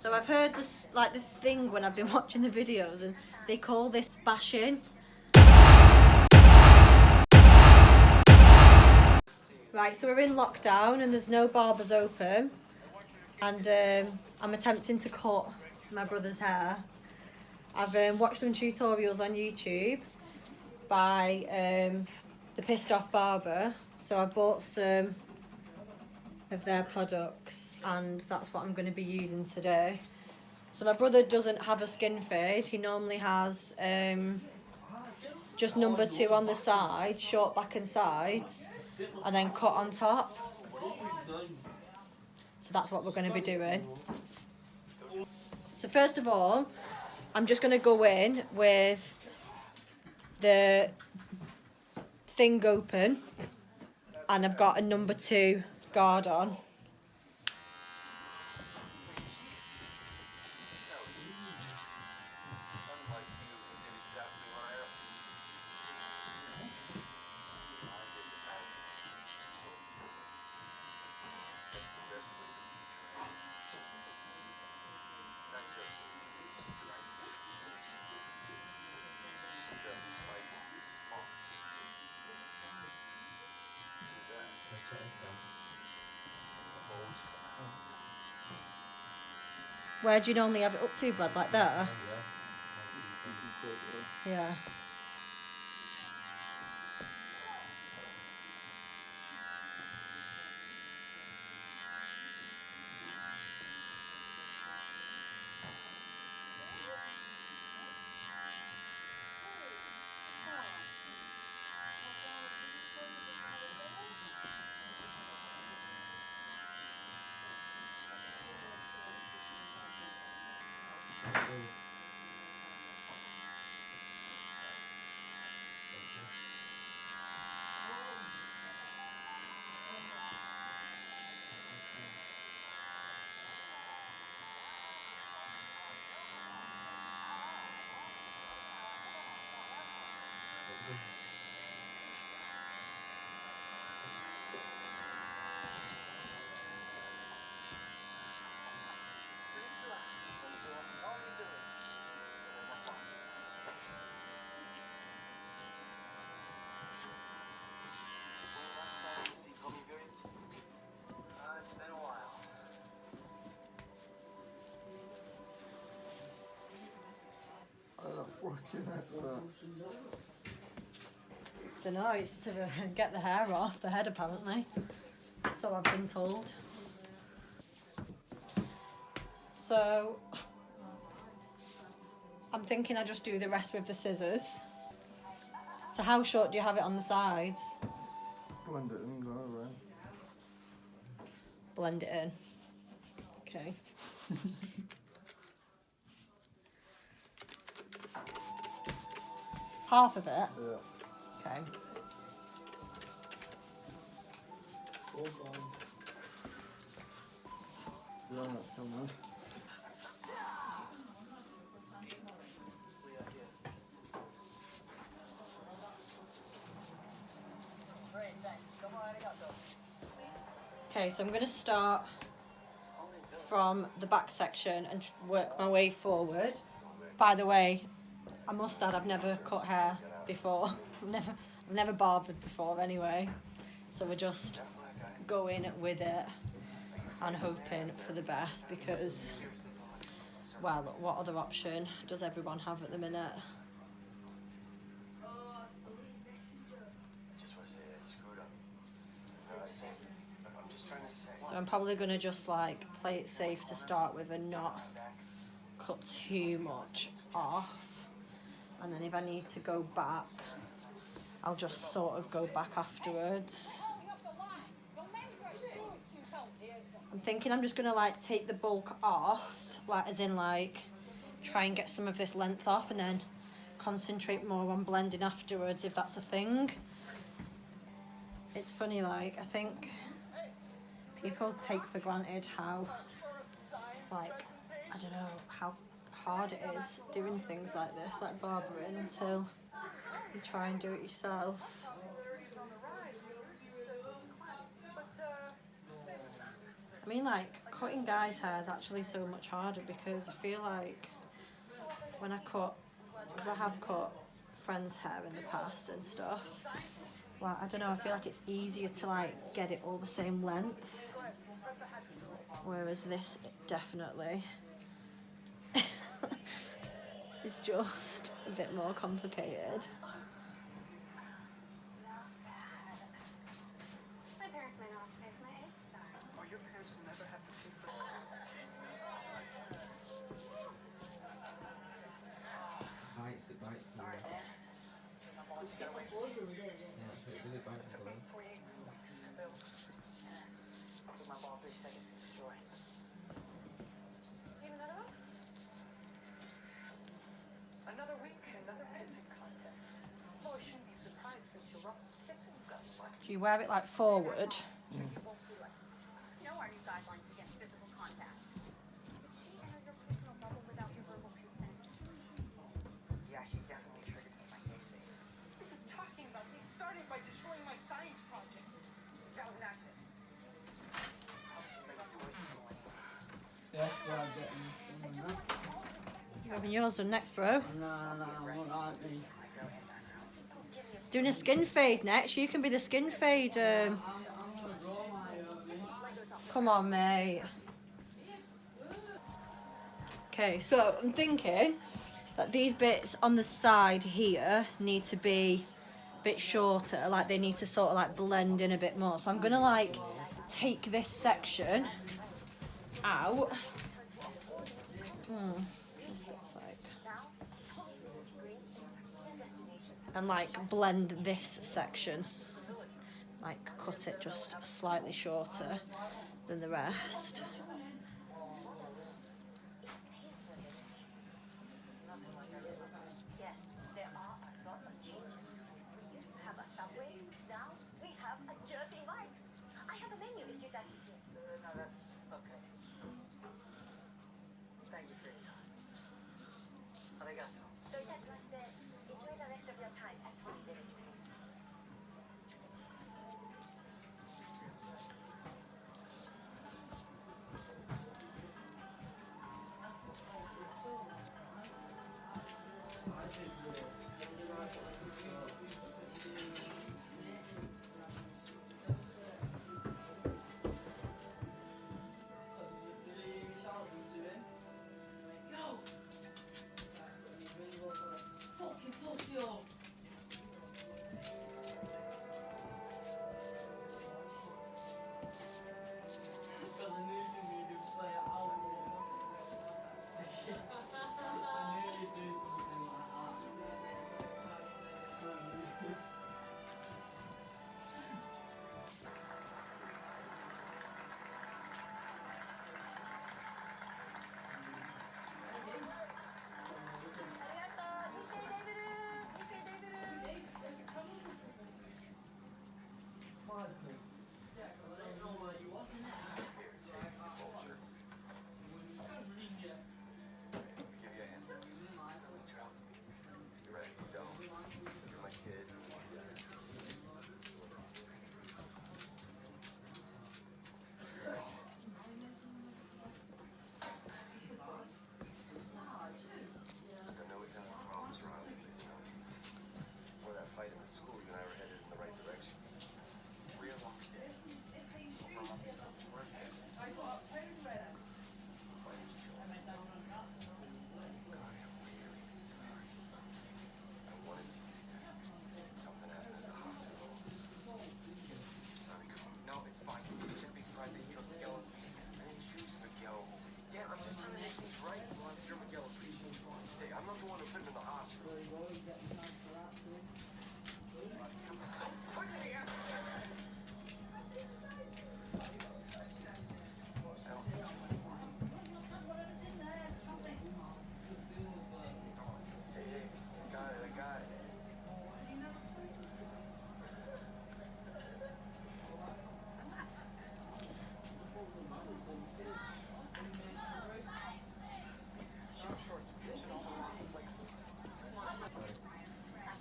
So I've heard this, like the thing when I've been watching the videos, and they call this bashing. Right, so we're in lockdown and there's no barbers open, and I'm attempting to cut my brother's hair. I've watched some tutorials on YouTube by the Pissed Off Barber, so I've bought some of their products and that's what I'm going to be using today. So my brother doesn't have a skin fade, he normally has just number 2 on the side, short back and sides, and then cut on top. So that's what we're going to be doing. So first of all, I'm just going to go in with the thing open, and I've got a number 2 guard on. Where do you normally have it up to, Brad? Like there? Yeah. Don't know, it's to get the hair off the head apparently, so I've been told. So I'm thinking I just do the rest with the scissors. So how short do you have it on the sides? Blend it in, go around. Blend it in. Okay. Half of it? Yeah. Okay. Yeah, that's coming. Okay, so I'm going to start from the back section and work my way forward. By the way, I must add, I've never cut hair before. I've never barbered before anyway. So we're just going with it and hoping for the best because, well, what other option does everyone have at the minute? So I'm probably going to just like play it safe to start with and not cut too much off. And then if I need to go back, I'll just sort of go back afterwards. I'm thinking I'm just going to like take the bulk off, like as in like try and get some of this length off and then concentrate more on blending afterwards if that's a thing. It's funny, like I think people take for granted how, like, I don't know, how hard it is doing things like this, like barbering, until you try and do it yourself. I mean, like, cutting guys' hair is actually so much harder because I feel like when I cut, because I have cut friends' hair in the past and stuff, like, I don't know, I feel like it's easier to like get it all the same length, whereas this definitely is just a bit more complicated. My parents might not have to pay for my hairstyle. Or your parents will never have to pay for Bites, it bites. Sorry. Yeah, Let's get away from me. it really bites. Took me 48 weeks to build. It took my ball 3 seconds to destroy. Do you have another one? Another week, another pissing contest. Oh, I shouldn't be surprised since you love kissing. You've got what? Do you wear it like forward? You won't be like, no are new guidelines against physical contact. Did she enter your personal bubble without your verbal consent? Yeah, she definitely triggered me in my safe space. What are you talking about? They started by destroying my science project. That was an accident. Probably should make choices anyway. Yeah, well, I'm getting. I just want you all to respect each You're other. having yours done next, bro. No, what like me? Doing a skin fade next. You can be the skin fade. I'm gonna draw my me. Come on, mate. Okay, so I'm thinking that these bits on the side here need to be a bit shorter, like they need to sort of like blend in a bit more. So I'm gonna like take this section out. This bit's like, and like blend this section, like cut it just slightly shorter than the rest. Yes, there are a lot of changes. We used to have a subway, now we have a Jersey Mike's. I have a menu if you'd like to see it. No, that's okay. Thank you for your time. Arigato. どういたしまして。Enjoy the rest of your time at Tom Village.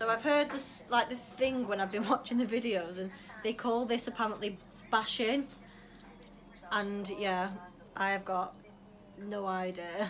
So I've heard this, like the thing when I've been watching the videos, and they call this apparently bashing. And yeah, I have got no idea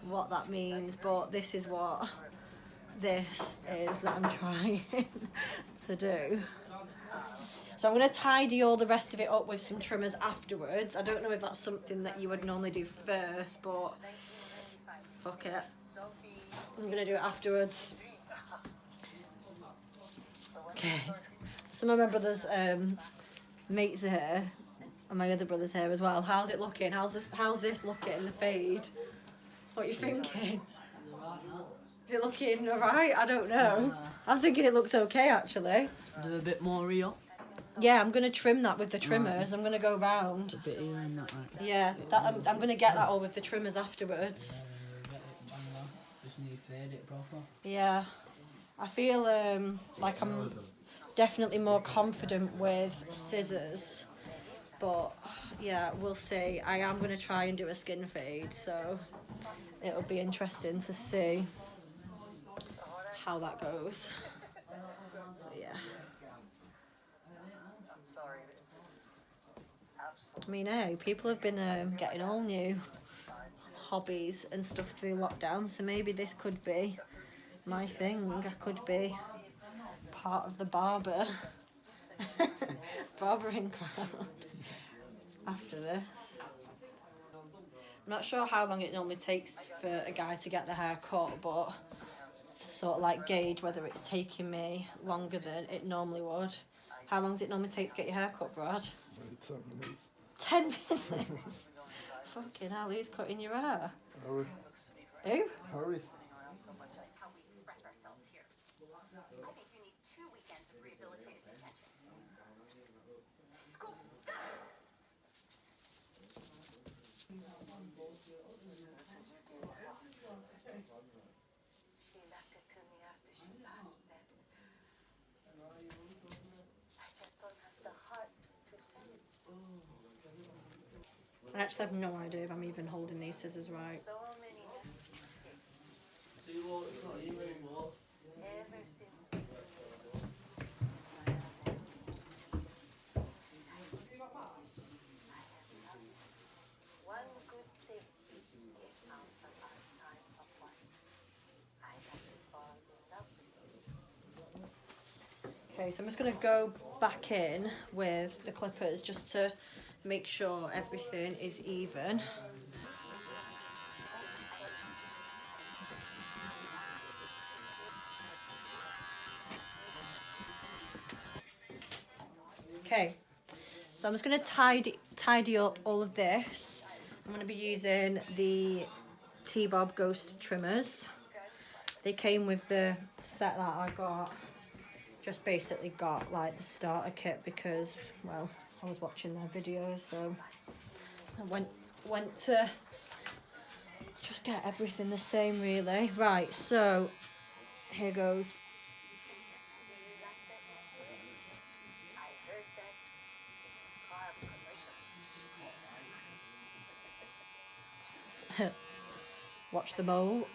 what that means, but this is what this is that I'm trying to do. So I'm going to tidy all the rest of it up with some trimmers afterwards. I don't know if that's something that you would normally do first, but fuck it. I'm going to do it afterwards. Okay. Some of my brother's mates are here, and my other brother's here as well. How's it looking? How's this looking in the fade? What are you thinking? Is it looking alright? I don't know. I'm thinking it looks okay actually. Do a bit more real. Yeah, I'm gonna trim that with the trimmers. I'm gonna go round. A bit here and that, right? Yeah, that I'm gonna get that all with the trimmers afterwards. Just need to fade it proper. Yeah, I feel like I'm definitely more confident with scissors, but yeah, we'll see. I am gonna try and do a skin fade, so it'll be interesting to see how that goes. Yeah. I mean, hey, people have been getting all new hobbies and stuff through lockdown, so maybe this could be my thing. I could be part of the barbering crowd after this. I'm not sure how long it normally takes for a guy to get the hair cut, but to sort of like gauge whether it's taking me longer than it normally would. How long does it normally take to get your hair cut, Brad? 10 minutes. 10 minutes? Fucking hell, who's cutting your hair? Hurry. Who? Hurry. How we express ourselves here. I think you need 2 weekends of rehabilitative detention. School sucks! She left it to me after she passed it. I just don't have the heart to send it. I actually have no idea if I'm even holding these scissors right. So many ever since one good thing came out of our time apart. I got to fall in love with you. Okay, so I'm just going to go back in with the clippers just to make sure everything is even. Okay, so I'm just going to tidy up all of this. I'm going to be using the TPOB Ghost trimmers. They came with the set that I got. Just basically got like the starter kit because, well, I was watching their videos, so I went to just get everything the same really. Right, so here goes. I heard that car commercial. Watch the bowl.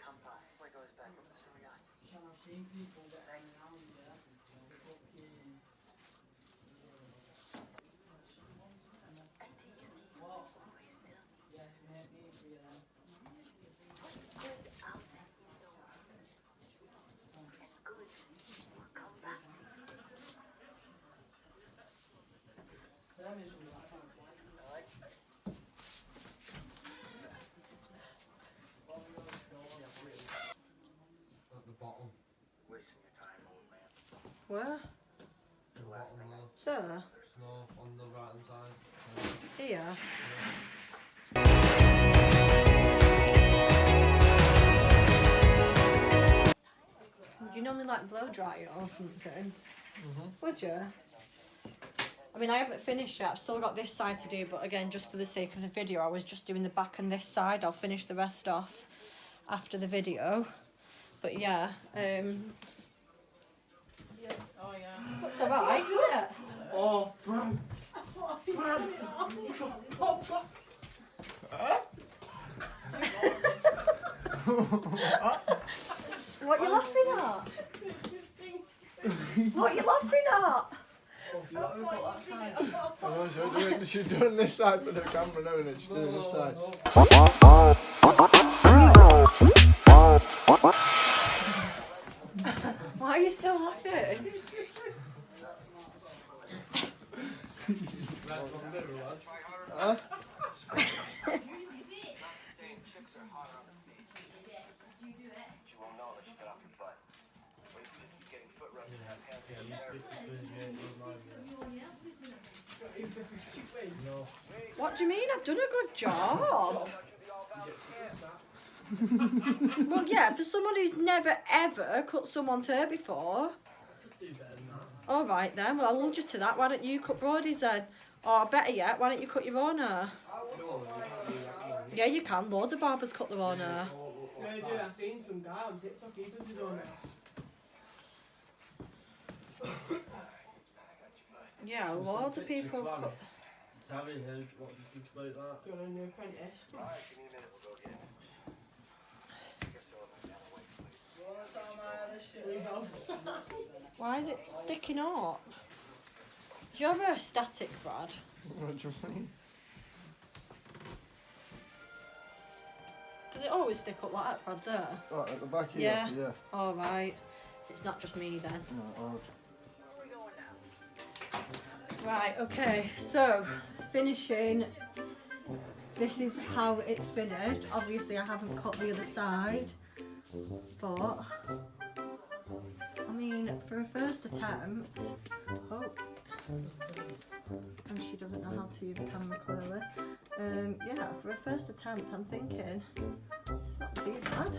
Come by. Where goes back with Mr. Rihanna? Son, I've seen people that hang around there. Fucking... Auntie Yuki, What? Where? The bottom There. there. No, on the right hand side. Here. Would you normally like blow dry it or something? Would you? I mean, I haven't finished yet. I've still got this side to do, but again, just for the sake of the video, I was just doing the back and this side. I'll finish the rest off after the video. But yeah, Oh yeah. looks alright, doesn't it? Oh, bro. What are you laughing at? What are you laughing at? She's doing this side for the camera now, and she's doing this side. Why are you still laughing? Huh? Chicks are hot on the feet. She won't know that she got off your butt. Or you can just keep getting foot rubs in her pants and What do you mean? I've done a good job. Well, yeah, for someone who's never ever cut someone's hair before. All right then. Well, I'll hold you to that. Why don't you cut Brody's then? Or better yet, why don't you cut your own hair? Yeah, you can. Loads of barbers cut their own hair. Yeah, dude, I've seen some guy on TikTok, he does his own hair. Yeah, loads of people cut. Savvy, what do you think about that? You're a new apprentice. Alright, give me a minute, we'll go get it. I guess so, I'm down the way. Why is it sticking up? Do you have a static, Brad? What do you mean? Does it always stick up like that, Brad's hair? Right, at the back here? Yeah. Yeah. All right. It's not just me then. No, oh. Right, okay, so finishing, this is how it's finished. Obviously I haven't cut the other side, but I mean, for a first attempt, oh, and she doesn't know how to use a camera clearly. Yeah, for a first attempt, I'm thinking it's not too bad.